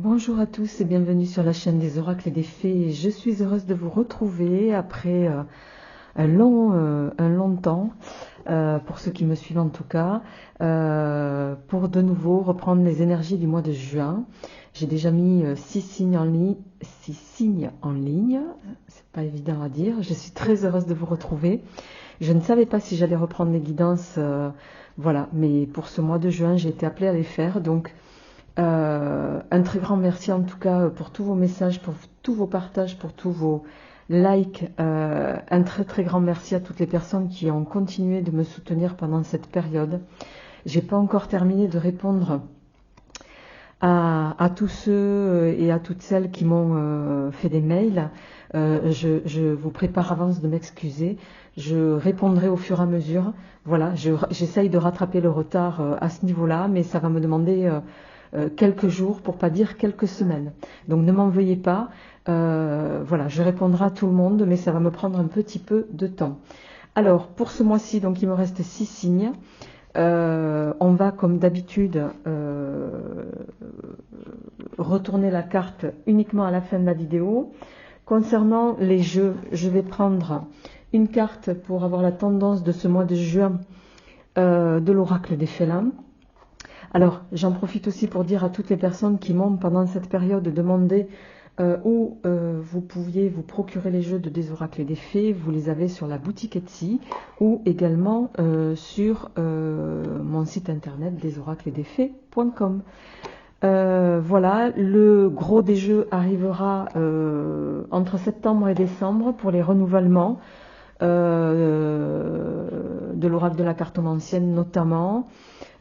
Bonjour à tous et bienvenue sur la chaîne des oracles et des fées. Je suis heureuse de vous retrouver après un long temps, pour ceux qui me suivent en tout cas, pour de nouveau reprendre les énergies du mois de juin. J'ai déjà mis 6 signes en ligne, c'est pas évident à dire. Je suis très heureuse de vous retrouver. Je ne savais pas si j'allais reprendre les guidances, voilà, mais pour ce mois de juin, j'ai été appelée à les faire, donc un très grand merci en tout cas pour tous vos messages, pour tous vos partages, pour tous vos likes. Un très très grand merci à toutes les personnes qui ont continué de me soutenir pendant cette période. J'ai pas encore terminé de répondre à tous ceux et à toutes celles qui m'ont fait des mails. Je vous prépare avance de m'excuser. Je répondrai au fur et à mesure. Voilà, j'essaye de rattraper le retard à ce niveau-là, mais ça va me demander quelques jours, pour pas dire quelques semaines. Donc ne m'en veuillez pas. Voilà, je répondrai à tout le monde, mais ça va me prendre un petit peu de temps. Alors, pour ce mois-ci, donc il me reste 6 signes. On va, comme d'habitude, retourner la carte uniquement à la fin de la vidéo. Concernant les jeux, je vais prendre une carte pour avoir la tendance de ce mois de juin de l'oracle des félins. Alors, j'en profite aussi pour dire à toutes les personnes qui m'ont, pendant cette période, demandé où vous pouviez vous procurer les jeux de Des Oracles et des Fées. Vous les avez sur la boutique Etsy ou également sur mon site internet desoraclesetdesfées.com. Voilà, le gros des jeux arrivera entre septembre et décembre pour les renouvellements de l'oracle de la cartomancienne notamment.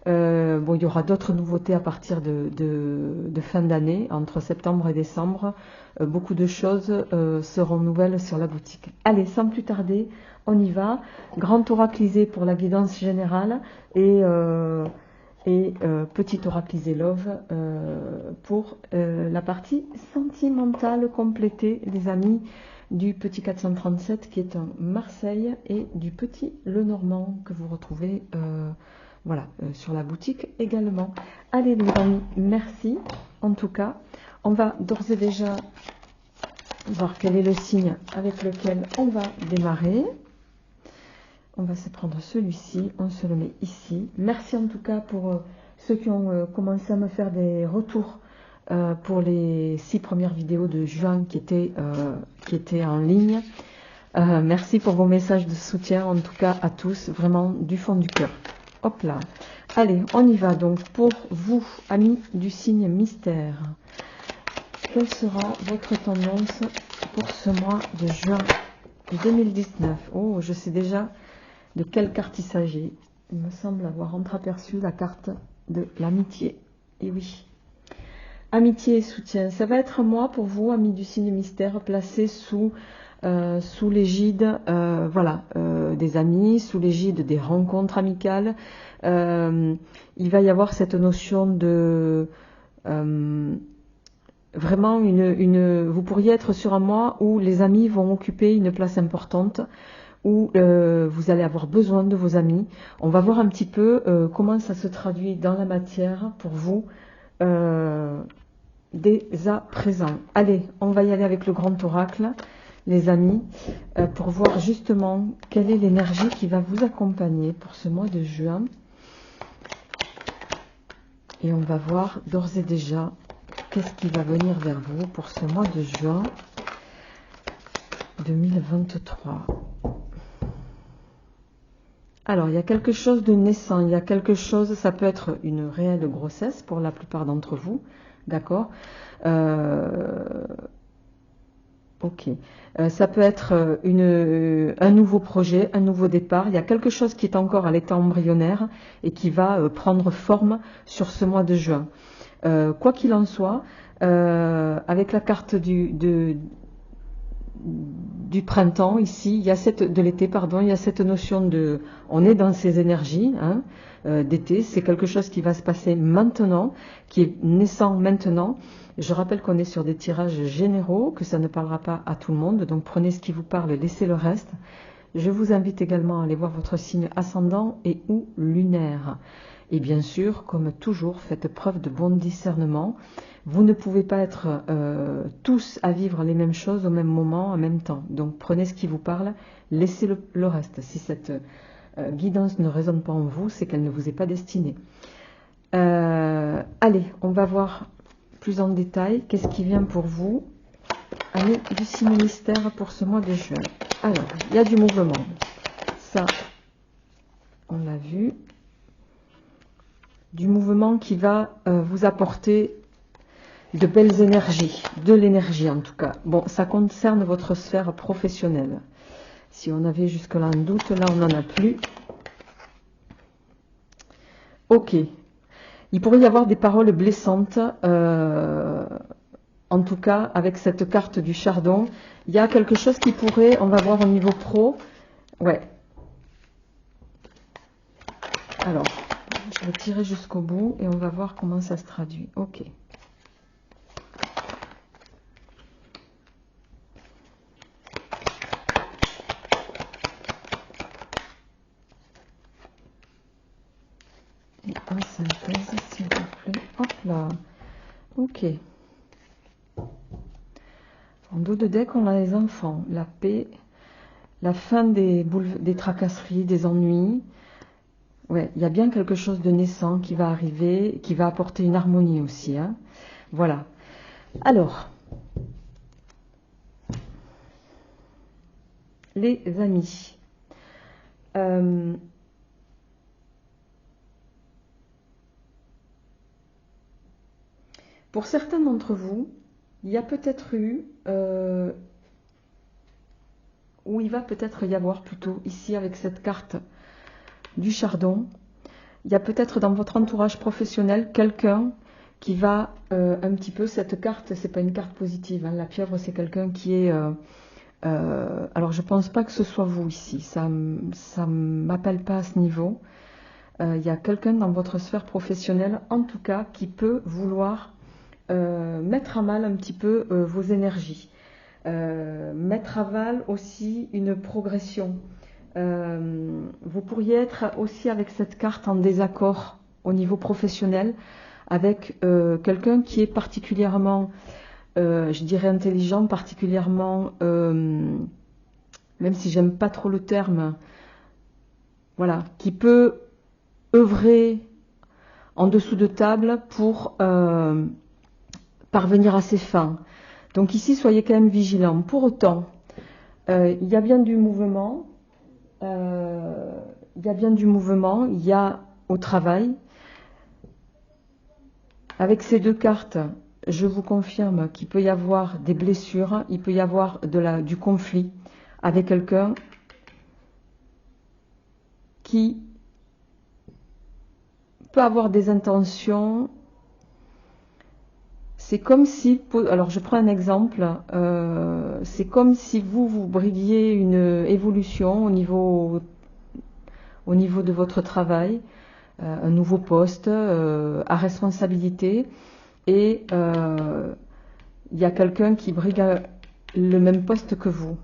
Bon, il y aura d'autres nouveautés à partir de fin d'année, entre septembre et décembre. Beaucoup de choses seront nouvelles sur la boutique. Allez, sans plus tarder, on y va. Grand oraclisé pour la guidance générale et petit oraclisé love pour la partie sentimentale complétée, les amis, du petit 437 qui est en Marseille et du petit Lenormand que vous retrouvez voilà, sur la boutique également. Allez les amis, merci. En tout cas, on va d'ores et déjà voir quel est le signe avec lequel on va démarrer. On va se prendre celui-ci, on se le met ici. Merci en tout cas pour ceux qui ont commencé à me faire des retours pour les 6 premières vidéos de juin qui étaient en ligne. Merci pour vos messages de soutien, en tout cas à tous, vraiment du fond du cœur. Hop là. Allez, on y va donc pour vous, amis du signe mystère. Quelle sera votre tendance pour ce mois de juin 2019? Oh, je sais déjà de quelle carte il s'agit. Il me semble avoir entreaperçu la carte de l'amitié. Et oui. Amitié et soutien. Ça va être moi pour vous, amis du signe mystère, placé sous l'égide voilà, des amis, sous l'égide des rencontres amicales. Il va y avoir cette notion de vraiment vous pourriez être sur un mois où les amis vont occuper une place importante, où vous allez avoir besoin de vos amis. On va voir un petit peu comment ça se traduit dans la matière pour vous dès à présent. Allez, on va y aller avec le grand oracle, les amis, pour voir justement quelle est l'énergie qui va vous accompagner pour ce mois de juin. Et on va voir d'ores et déjà qu'est-ce qui va venir vers vous pour ce mois de juin 2023. Alors, il y a quelque chose de naissant, il y a quelque chose, ça peut être une réelle grossesse pour la plupart d'entre vous, d'accord? Ok. Ça peut être un nouveau projet, un nouveau départ. Il y a quelque chose qui est encore à l'état embryonnaire et qui va prendre forme sur ce mois de juin. Quoi qu'il en soit, avec la carte du printemps ici, il y a de l'été, pardon, il y a cette notion de, on est dans ces énergies hein, d'été. C'est quelque chose qui va se passer maintenant, qui est naissant maintenant. Je rappelle qu'on est sur des tirages généraux, que ça ne parlera pas à tout le monde, donc prenez ce qui vous parle, laissez le reste. Je vous invite également à aller voir votre signe ascendant et ou lunaire. Et bien sûr, comme toujours, faites preuve de bon discernement. Vous ne pouvez pas être tous à vivre les mêmes choses au même moment, en même temps. Donc prenez ce qui vous parle, laissez le reste. Si cette guidance ne résonne pas en vous, c'est qu'elle ne vous est pas destinée. Allez, on va voir plus en détail qu'est-ce qui vient pour vous. Année du signe mystère pour ce mois de juin. Alors, il y a du mouvement. Ça, on l'a vu. Du mouvement qui va vous apporter de belles énergies, de l'énergie en tout cas. Bon, ça concerne votre sphère professionnelle. Si on avait jusque-là un doute, là on n'en a plus. Ok. Il pourrait y avoir des paroles blessantes, en tout cas avec cette carte du chardon. Il y a quelque chose qui pourrait, on va voir au niveau pro. Ouais. Alors, je vais tirer jusqu'au bout et on va voir comment ça se traduit. Ok. Et en synthèse, s'il vous plaît. Hop là. Ok. En dos de deck, on a les enfants, la paix, la fin des tracasseries, des ennuis. Ouais, il y a bien quelque chose de naissant qui va arriver, qui va apporter une harmonie aussi. Hein. Voilà. Alors, les amis. Pour certains d'entre vous, il y a peut-être eu, ou il va peut-être y avoir plutôt ici avec cette carte du chardon, il y a peut-être dans votre entourage professionnel quelqu'un qui va un petit peu, cette carte, c'est pas une carte positive, hein, la pieuvre c'est quelqu'un qui est, alors je pense pas que ce soit vous ici, ça m'appelle pas à ce niveau, il y a quelqu'un dans votre sphère professionnelle en tout cas qui peut vouloir mettre à mal un petit peu vos énergies, mettre à mal aussi une progression. Vous pourriez être aussi avec cette carte en désaccord au niveau professionnel avec quelqu'un qui est particulièrement, je dirais intelligent, particulièrement, même si j'aime pas trop le terme, voilà, qui peut œuvrer en dessous de table pour parvenir à ses fins. Donc ici, soyez quand même vigilants. Pour autant, il y a bien du mouvement. Il y a bien du mouvement. Il y a au travail. Avec ces deux cartes, je vous confirme qu'il peut y avoir des blessures. Il peut y avoir du conflit avec quelqu'un qui peut avoir des intentions. C'est comme si, alors je prends un exemple, c'est comme si vous briguiez une évolution au niveau de votre travail, un nouveau poste à responsabilité, et il y a quelqu'un qui brigue le même poste que vous.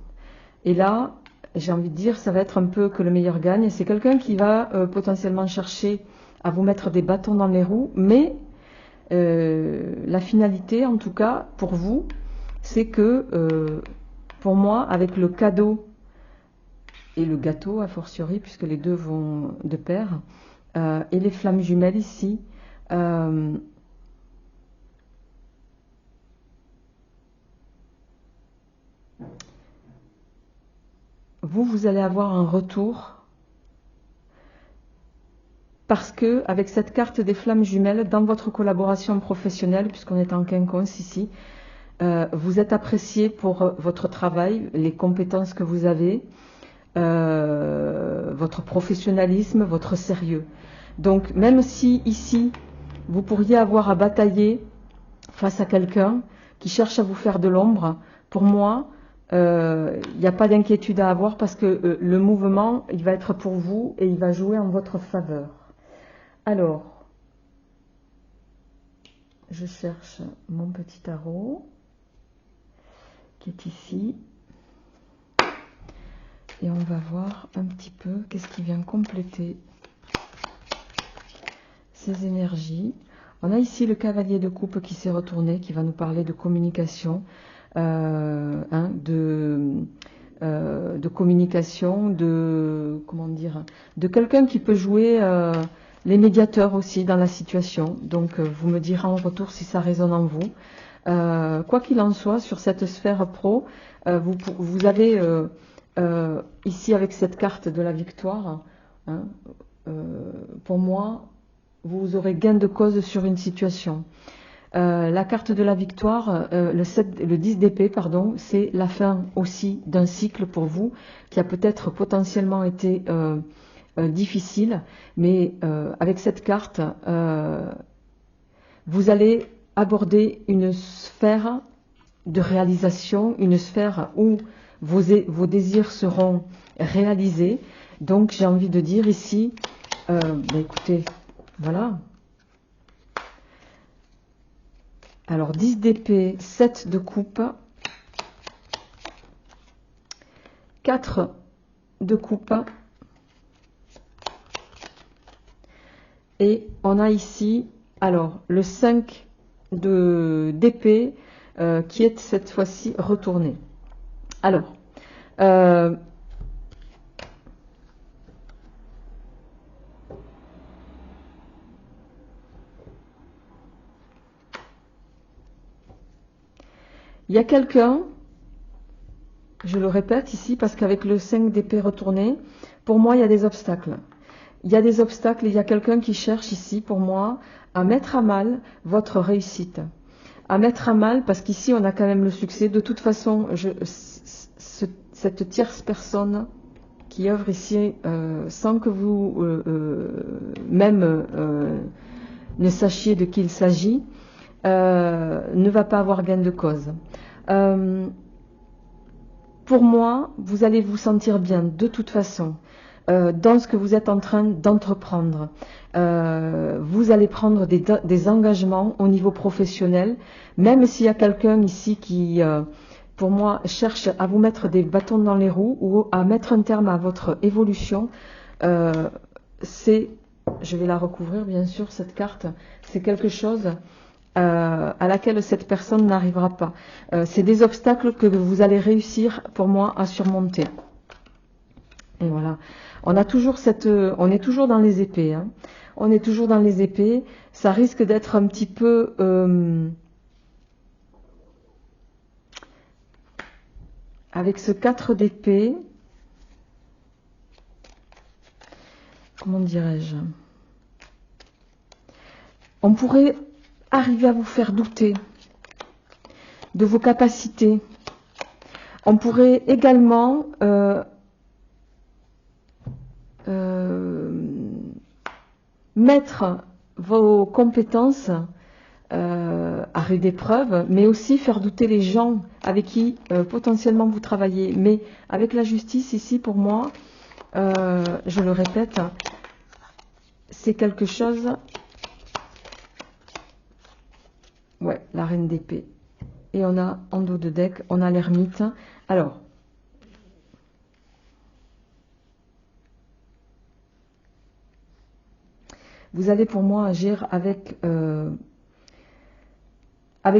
Et là, j'ai envie de dire, ça va être un peu que le meilleur gagne. C'est quelqu'un qui va potentiellement chercher à vous mettre des bâtons dans les roues, mais la finalité, en tout cas, pour vous, c'est que, pour moi, avec le cadeau et le gâteau, a fortiori, puisque les deux vont de pair, et les flammes jumelles ici, vous allez avoir un retour, parce que, avec cette carte des flammes jumelles, dans votre collaboration professionnelle, puisqu'on est en quinconce ici, vous êtes apprécié pour votre travail, les compétences que vous avez, votre professionnalisme, votre sérieux. Donc même si ici, vous pourriez avoir à batailler face à quelqu'un qui cherche à vous faire de l'ombre, pour moi, il n'y a pas d'inquiétude à avoir parce que le mouvement, il va être pour vous et il va jouer en votre faveur. Alors, je cherche mon petit tarot qui est ici. Et on va voir un petit peu qu'est-ce qui vient compléter ces énergies. On a ici le cavalier de coupe qui s'est retourné, qui va nous parler de communication, de communication, comment dire, de quelqu'un qui peut jouer les médiateurs aussi dans la situation. Donc vous me direz en retour si ça résonne en vous. Quoi qu'il en soit, sur cette sphère pro, vous avez ici avec cette carte de la victoire, hein, pour moi, vous aurez gain de cause sur une situation. La carte de la victoire, le 10 d'épée, pardon, c'est la fin aussi d'un cycle pour vous qui a peut-être potentiellement été difficile, mais avec cette carte, vous allez aborder une sphère de réalisation, une sphère où vos désirs seront réalisés. Donc j'ai envie de dire ici, écoutez, voilà. Alors 10 d'épée, 7 de coupe, 4 de coupe, et on a ici, alors le 5 d'épée qui est cette fois-ci retourné. Alors, il y a quelqu'un, je le répète ici, parce qu'avec le 5 d'épée retourné, pour moi, il y a des obstacles. Il y a des obstacles, il y a quelqu'un qui cherche ici, pour moi, à mettre à mal votre réussite. À mettre à mal, parce qu'ici, on a quand même le succès. De toute façon, cette tierce personne qui œuvre ici, sans que vous même ne sachiez de qui il s'agit, ne va pas avoir gain de cause. Pour moi, vous allez vous sentir bien de toute façon dans ce que vous êtes en train d'entreprendre. Vous allez prendre des engagements au niveau professionnel, même s'il y a quelqu'un ici qui, pour moi, cherche à vous mettre des bâtons dans les roues ou à mettre un terme à votre évolution. Je vais la recouvrir bien sûr, cette carte, c'est quelque chose à laquelle cette personne n'arrivera pas. C'est des obstacles que vous allez réussir, pour moi, à surmonter. Et voilà. On est toujours dans les épées. Hein. On est toujours dans les épées. Ça risque d'être un petit peu... avec ce 4 d'épée, comment dirais-je, on pourrait arriver à vous faire douter de vos capacités. On pourrait également mettre vos compétences à rude épreuve, mais aussi faire douter les gens avec qui potentiellement vous travaillez. Mais avec la justice ici, pour moi, je le répète, c'est quelque chose... Ouais, la reine d'épée. Et on a en dos de deck, on a l'ermite. Alors, vous allez pour moi agir avec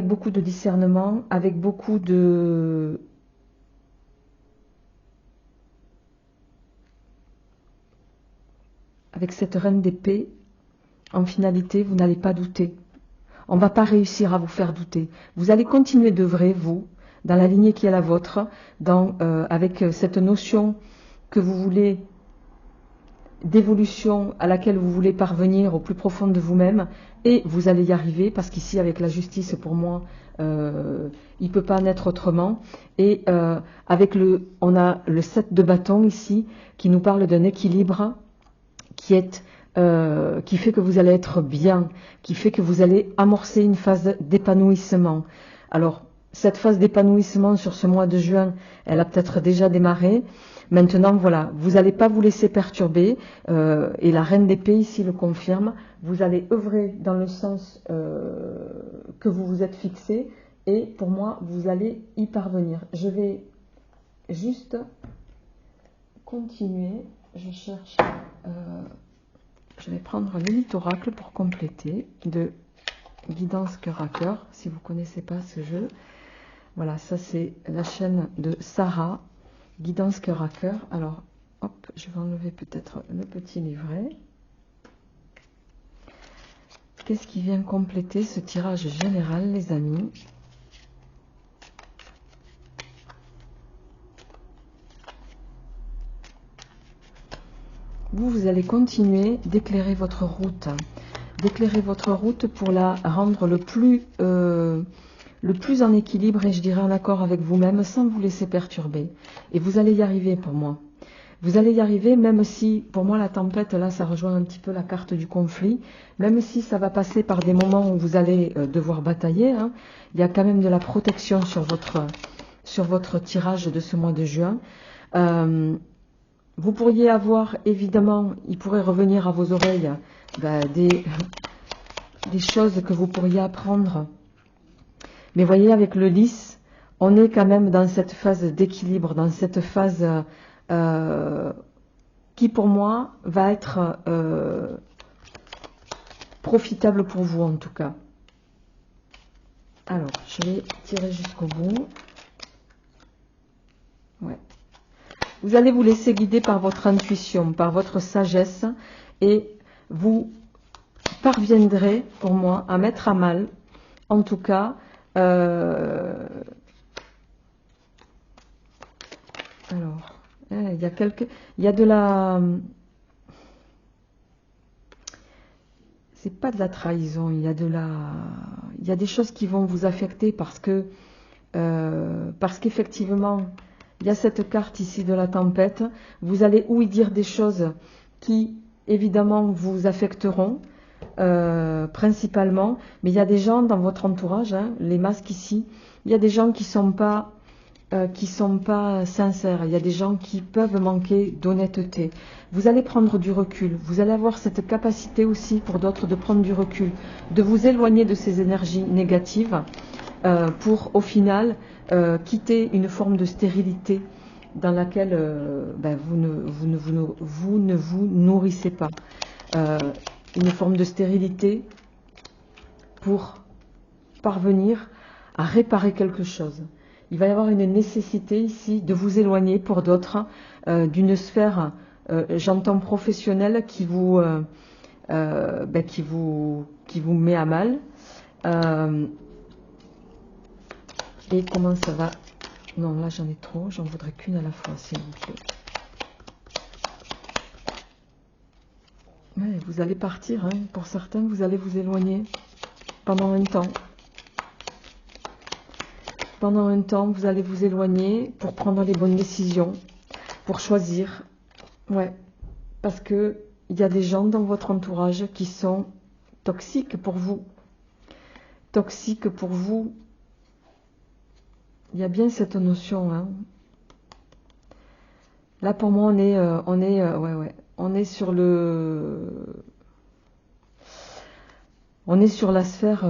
beaucoup de discernement, avec beaucoup de... Avec cette reine d'épée, en finalité, vous n'allez pas douter. On ne va pas réussir à vous faire douter. Vous allez continuer d'œuvrer, vous, dans la lignée qui est la vôtre, avec cette notion que vous voulez, d'évolution à laquelle vous voulez parvenir au plus profond de vous-même, et vous allez y arriver, parce qu'ici, avec la justice, pour moi, il ne peut pas en être autrement. Et on a le 7 de bâton ici, qui nous parle d'un équilibre qui fait que vous allez être bien, qui fait que vous allez amorcer une phase d'épanouissement. Alors, cette phase d'épanouissement sur ce mois de juin, elle a peut-être déjà démarré. Maintenant, voilà, vous n'allez pas vous laisser perturber, et la reine d'épée ici le confirme. Vous allez œuvrer dans le sens que vous vous êtes fixé, et pour moi, vous allez y parvenir. Je vais juste continuer. Je cherche... je vais prendre l'élite oracle pour compléter de Guidance Cœur à Cœur. Si vous ne connaissez pas ce jeu, voilà, ça c'est la chaîne de Sarah, Guidance Cœur à Cœur. Alors, hop, je vais enlever peut-être le petit livret. Qu'est-ce qui vient compléter ce tirage général, les amis? Vous allez continuer d'éclairer votre route. D'éclairer votre route pour la rendre le plus en équilibre et je dirais en accord avec vous-même sans vous laisser perturber. Et vous allez y arriver pour moi. Vous allez y arriver même si, pour moi la tempête, là ça rejoint un petit peu la carte du conflit, même si ça va passer par des moments où vous allez devoir batailler, hein, il y a quand même de la protection sur votre tirage de ce mois de juin. Vous pourriez avoir, évidemment, il pourrait revenir à vos oreilles des choses que vous pourriez apprendre. Mais voyez, avec le lys, on est quand même dans cette phase d'équilibre, dans cette phase qui, pour moi, va être profitable pour vous, en tout cas. Alors, je vais tirer jusqu'au bout. Ouais. Vous allez vous laisser guider par votre intuition, par votre sagesse, et vous parviendrez, pour moi, à mettre à mal, en tout cas, alors, il y a de la, c'est pas de la trahison, il y a des choses qui vont vous affecter parce qu'effectivement, il y a cette carte ici de la tempête. Vous allez y dire des choses qui, évidemment, vous affecteront, principalement. Mais il y a des gens dans votre entourage, hein, les masques ici, il y a des gens qui sont pas sincères. Il y a des gens qui peuvent manquer d'honnêteté. Vous allez prendre du recul. Vous allez avoir cette capacité aussi, pour d'autres, de prendre du recul, de vous éloigner de ces énergies négatives pour, au final, quitter une forme de stérilité dans laquelle vous ne vous nourrissez pas. Une forme de stérilité pour parvenir à réparer quelque chose. Il va y avoir une nécessité ici de vous éloigner pour d'autres d'une sphère, j'entends professionnelle, qui vous met à mal. Et comment ça va? Non, là j'en ai trop, j'en voudrais qu'une à la fois, s'il vous plaît. Ouais, vous allez partir, hein. Pour certains, vous allez vous éloigner pendant un temps. Pendant un temps, vous allez vous éloigner pour prendre les bonnes décisions, pour choisir. Ouais, parce que il y a des gens dans votre entourage qui sont toxiques pour vous. Toxiques pour vous. Il y a bien cette notion, hein. Là, pour moi, on est sur la sphère,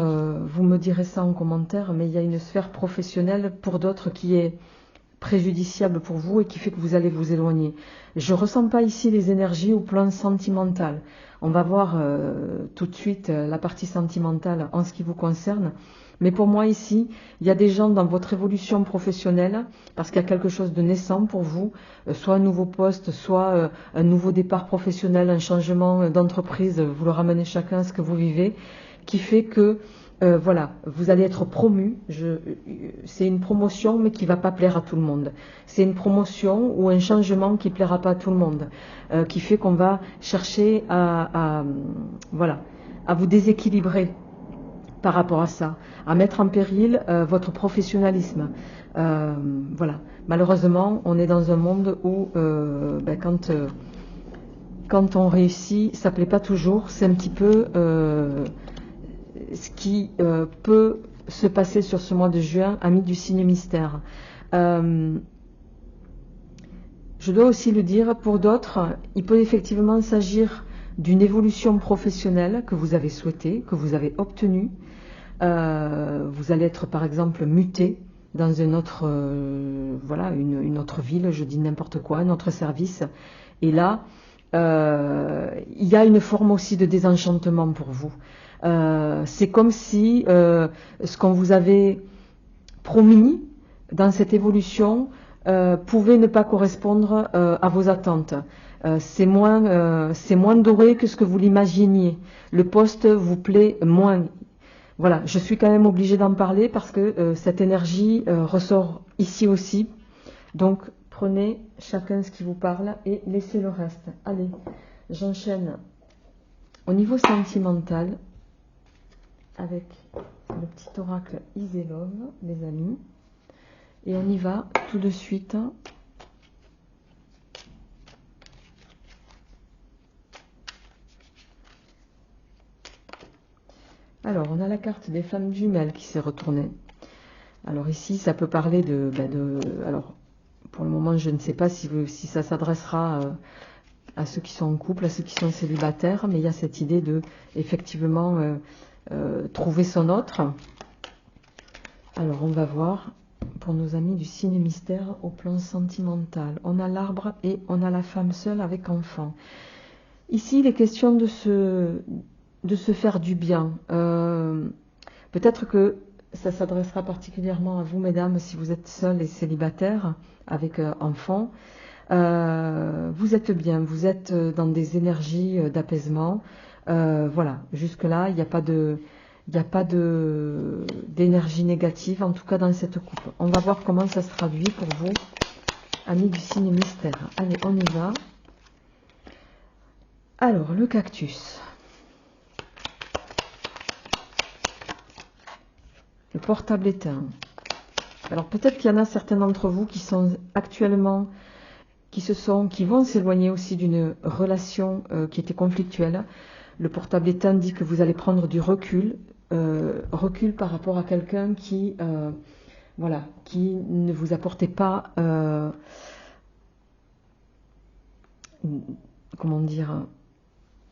vous me direz ça en commentaire, mais il y a une sphère professionnelle pour d'autres qui est préjudiciable pour vous et qui fait que vous allez vous éloigner. Je ne ressens pas ici les énergies au plan sentimental. On va voir tout de suite la partie sentimentale en ce qui vous concerne. Mais pour moi ici, il y a des gens dans votre évolution professionnelle, parce qu'il y a quelque chose de naissant pour vous, soit un nouveau poste, soit un nouveau départ professionnel, un changement d'entreprise, vous le ramenez chacun à ce que vous vivez, qui fait que voilà, vous allez être promu. C'est une promotion, mais qui ne va pas plaire à tout le monde. C'est une promotion ou un changement qui ne plaira pas à tout le monde, qui fait qu'on va chercher à vous déséquilibrer par rapport à ça, à mettre en péril votre professionnalisme. Voilà. Malheureusement, on est dans un monde où quand on réussit, ça ne plaît pas toujours. C'est un petit peu ce qui peut se passer sur ce mois de juin, amis du signe mystère. Je dois aussi le dire, pour d'autres, il peut effectivement s'agir d'une évolution professionnelle que vous avez souhaitée, que vous avez obtenue. Vous allez être par exemple muté dans une autre, une autre ville, je dis n'importe quoi, un autre service. Et là, il y a une forme aussi de désenchantement pour vous. C'est comme si ce qu'on vous avait promis dans cette évolution pouvait ne pas correspondre à vos attentes. C'est moins doré que ce que vous l'imaginiez. Le poste vous plaît moins. Voilà, je suis quand même obligée d'en parler parce que cette énergie ressort ici aussi. Donc, prenez chacun ce qui vous parle et laissez le reste. Allez, j'enchaîne au niveau sentimental avec le petit oracle Easy Love, les amis. Et on y va tout de suite. Alors, on a la carte des flammes jumelles qui s'est retournée. Alors ici, ça peut parler alors, pour le moment, je ne sais pas si ça s'adressera à ceux qui sont en couple, à ceux qui sont célibataires, mais il y a cette idée de, effectivement, trouver son autre. Alors, on va voir pour nos amis du signe mystère au plan sentimental. On a l'arbre et on a la femme seule avec enfant. Ici, il est question de se faire du bien. Peut-être que ça s'adressera particulièrement à vous, mesdames, si vous êtes seules et célibataires avec enfants. Vous êtes bien, vous êtes dans des énergies d'apaisement. Voilà, jusque-là, il n'y a pas d'énergie négative, en tout cas dans cette coupe. On va voir comment ça se traduit pour vous, amis du signe mystère. Allez, on y va. Alors, le cactus. Le portable éteint. Alors peut-être qu'il y en a certains d'entre vous qui sont actuellement, qui vont s'éloigner aussi d'une relation qui était conflictuelle. Le portable éteint dit que vous allez prendre du recul, recul par rapport à quelqu'un qui ne vous apportait pas, comment dire,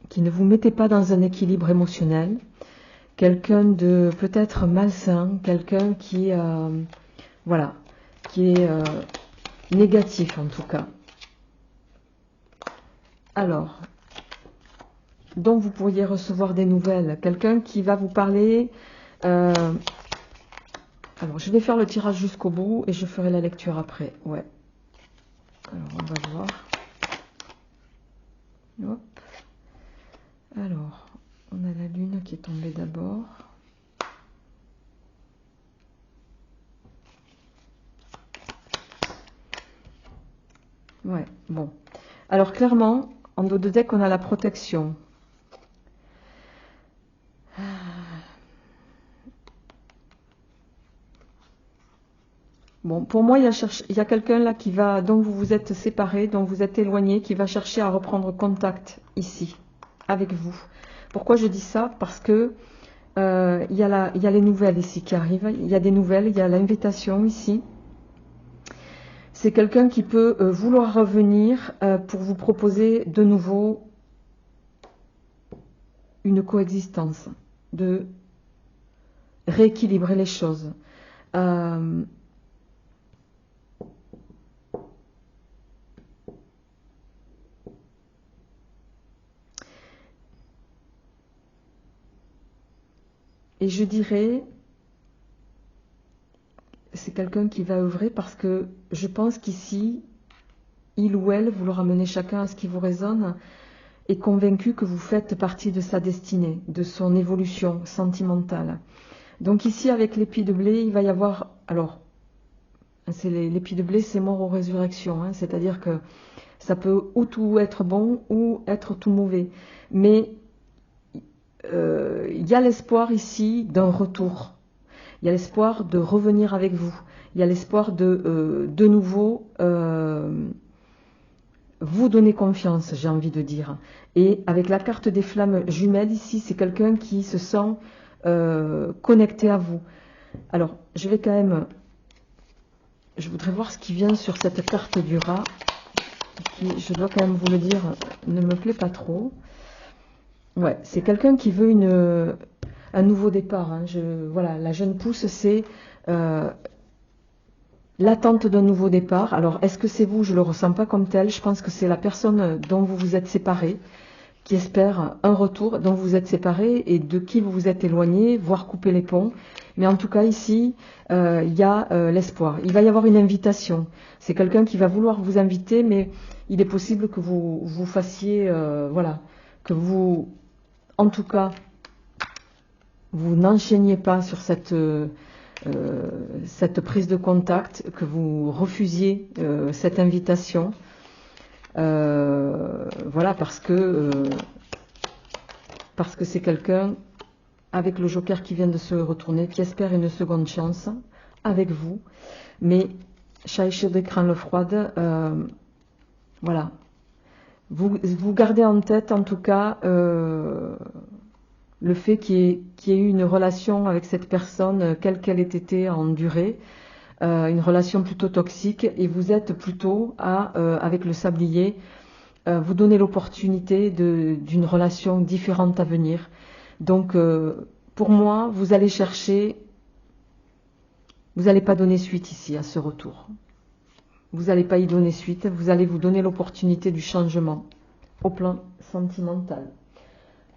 qui ne vous mettait pas dans un équilibre émotionnel. Quelqu'un de peut-être malsain, quelqu'un qui est négatif en tout cas. Alors, donc vous pourriez recevoir des nouvelles, quelqu'un qui va vous parler. Alors, je vais faire le tirage jusqu'au bout et je ferai la lecture après. Ouais. Alors, on va voir. Hop. Alors, on a la lune qui est tombée d'abord. Ouais, bon. Alors, clairement, en dos de deck, on a la protection. Bon, pour moi, il y a quelqu'un là dont vous vous êtes séparés, dont vous êtes éloignés, qui va chercher à reprendre contact ici, avec vous. Pourquoi je dis ça? Parce que il y a les nouvelles ici qui arrivent, il y a des nouvelles, il y a l'invitation ici. C'est quelqu'un qui peut vouloir revenir pour vous proposer de nouveau une coexistence, de rééquilibrer les choses. Et je dirais, c'est quelqu'un qui va œuvrer parce que je pense qu'ici, il ou elle, vous le ramenez chacun à ce qui vous résonne, est convaincu que vous faites partie de sa destinée, de son évolution sentimentale. Donc ici, avec l'épi de blé, il va y avoir... Alors, l'épi de blé, c'est mort aux résurrections, hein, c'est-à-dire que ça peut ou tout être bon ou être tout mauvais. Mais il y a l'espoir ici d'un retour. Il y a l'espoir de revenir avec vous. Il y a l'espoir de nouveau vous donner confiance, j'ai envie de dire. Et avec la carte des flammes jumelles ici, c'est quelqu'un qui se sent connecté à vous. Alors, je voudrais voir ce qui vient sur cette carte du rat, qui, je dois quand même vous le dire, ne me plaît pas trop. Ouais, c'est quelqu'un qui veut un nouveau départ. Hein. Voilà, la jeune pousse, c'est... il L'attente d'un nouveau départ. Alors, est-ce que c'est vous? Je ne le ressens pas comme tel. Je pense que c'est la personne dont vous vous êtes séparé, qui espère un retour, dont vous vous êtes séparé et de qui vous vous êtes éloigné, voire couper les ponts. Mais en tout cas, ici, il y a l'espoir. Il va y avoir une invitation. C'est quelqu'un qui va vouloir vous inviter, mais il est possible que vous fassiez, voilà, que vous, en tout cas, vous n'enchaîniez pas sur cette prise de contact, que vous refusiez cette invitation. Voilà, parce que c'est quelqu'un, avec le joker qui vient de se retourner, qui espère une seconde chance avec vous. Mais, Shaïchir d'écran le froide, voilà. Vous gardez en tête, en tout cas, le fait qu'il y ait eu une relation avec cette personne, quelle qu'elle ait été en durée, une relation plutôt toxique, et vous êtes plutôt avec le sablier, vous donnez l'opportunité d'une relation différente à venir. Donc, pour moi, vous allez chercher, vous n'allez pas donner suite ici à ce retour. Vous n'allez pas y donner suite, vous allez vous donner l'opportunité du changement au plan sentimental.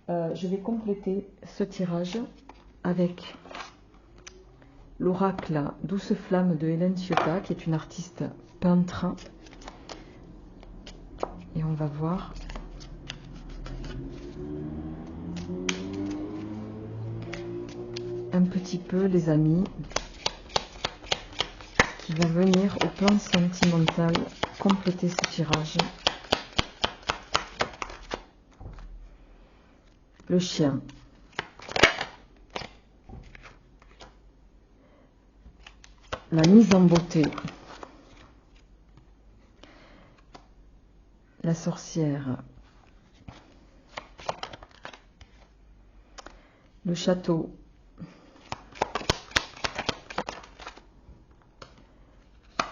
Je vais compléter ce tirage avec l'oracle Douce Flamme de Hélène Ciotat, qui est une artiste peintre. Et on va voir un petit peu, les amis, qui va venir au plan sentimental compléter ce tirage. Le chien. La mise en beauté. La sorcière. Le château.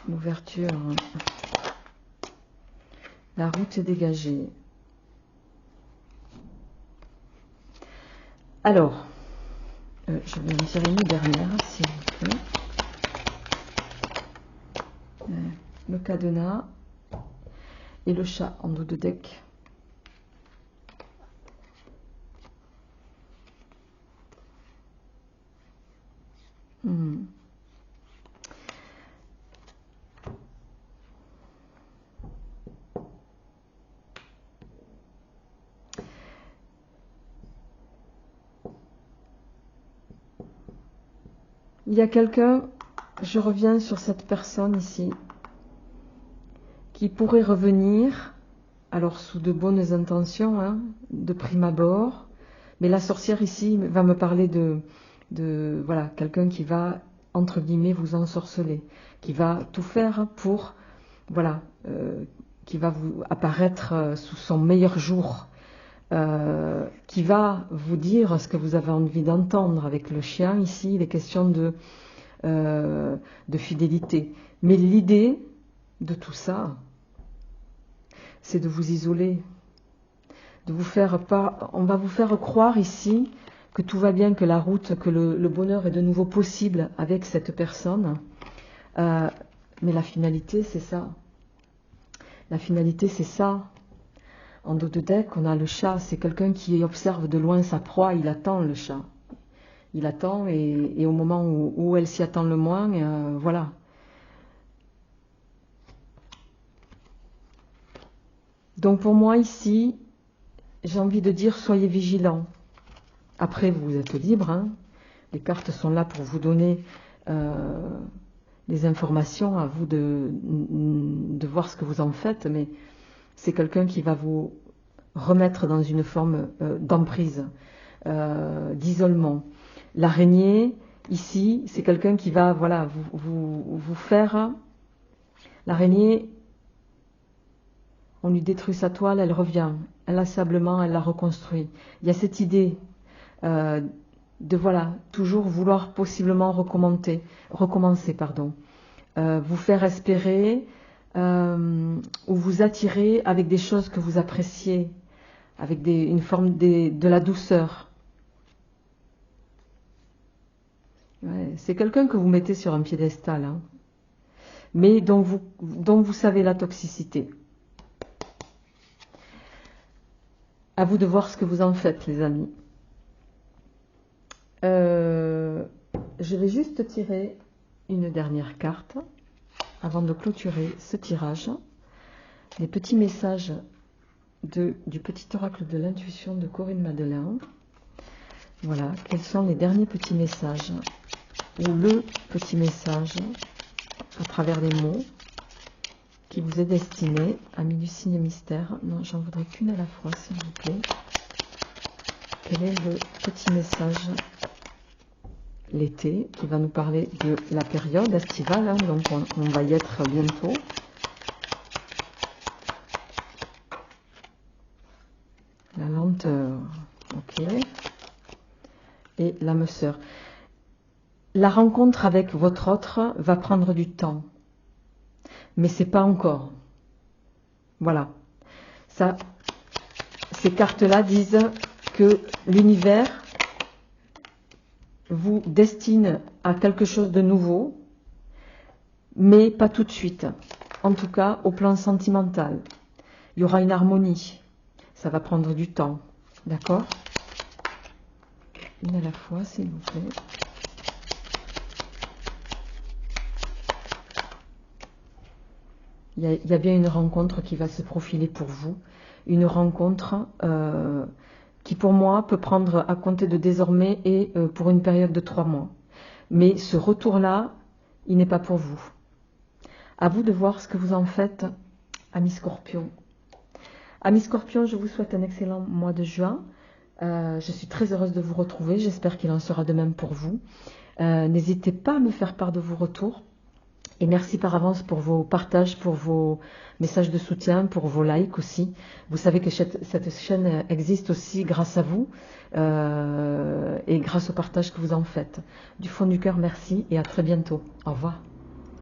L'ouverture. La route est dégagée. Alors, je vais en tirer une dernière, s'il vous plaît. Le cadenas et le chat en dos de deck. Il y a quelqu'un, je reviens sur cette personne ici, qui pourrait revenir, alors sous de bonnes intentions, hein, de prime abord, mais la sorcière ici va me parler de voilà, quelqu'un qui va, entre guillemets, vous ensorceler, qui va tout faire pour, voilà, qui va vous apparaître sous son meilleur jour, qui va vous dire ce que vous avez envie d'entendre. Avec le chien ici, il est question de fidélité. Mais l'idée de tout ça, c'est de vous isoler, de vous faire pas. On va vous faire croire ici que tout va bien, que la route, que le bonheur est de nouveau possible avec cette personne. Mais la finalité, c'est ça. La finalité, c'est ça. En dos de deck, on a le chat. C'est quelqu'un qui observe de loin sa proie. Il attend, le chat. Il attend, et au moment où elle s'y attend le moins, voilà. Donc pour moi ici, j'ai envie de dire, soyez vigilants. Après, vous êtes libre, hein. Les cartes sont là pour vous donner des informations, à vous de voir ce que vous en faites, mais c'est quelqu'un qui va vous remettre dans une forme d'emprise, d'isolement. L'araignée, ici, c'est quelqu'un qui va, voilà, vous faire... L'araignée, on lui détruit sa toile, elle revient. Inlassablement, elle la reconstruit. Il y a cette idée de, voilà, toujours vouloir possiblement recommencer, pardon. Vous faire espérer ou vous attirer avec des choses que vous appréciez, avec une forme de la douceur. Ouais, c'est quelqu'un que vous mettez sur un piédestal, hein. mais dont vous savez la toxicité. À vous de voir ce que vous en faites, les amis. Je vais juste tirer une dernière carte avant de clôturer ce tirage. Les petits messages du petit oracle de l'intuition de Corinne Madeleine. Voilà, quels sont les derniers petits messages, ou le petit message à travers les mots qui vous est destiné, ami du signe mystère. Non, j'en voudrais qu'une à la fois, s'il vous plaît. Quel est le petit message l'été qui va nous parler de la période estivale, hein, donc on va y être bientôt. La lenteur, ok. Et l'âme sœur. La rencontre avec votre autre va prendre du temps, mais c'est pas encore. Voilà. Ça, ces cartes-là disent que l'univers vous destine à quelque chose de nouveau, mais pas tout de suite. En tout cas, au plan sentimental. Il y aura une harmonie. Ça va prendre du temps. D'accord? Une à la fois, s'il vous plaît. Il y a bien une rencontre qui va se profiler pour vous. Une rencontre qui, pour moi, peut prendre à compter de désormais et pour une période de 3 mois. Mais ce retour-là, il n'est pas pour vous. À vous de voir ce que vous en faites, amis Scorpion. Amis Scorpion, je vous souhaite un excellent mois de juin. Je suis très heureuse de vous retrouver. J'espère qu'il en sera de même pour vous. N'hésitez pas à me faire part de vos retours. Et merci par avance pour vos partages, pour vos messages de soutien, pour vos likes aussi. Vous savez que cette chaîne existe aussi grâce à vous et grâce au partage que vous en faites. Du fond du cœur, merci et à très bientôt. Au revoir.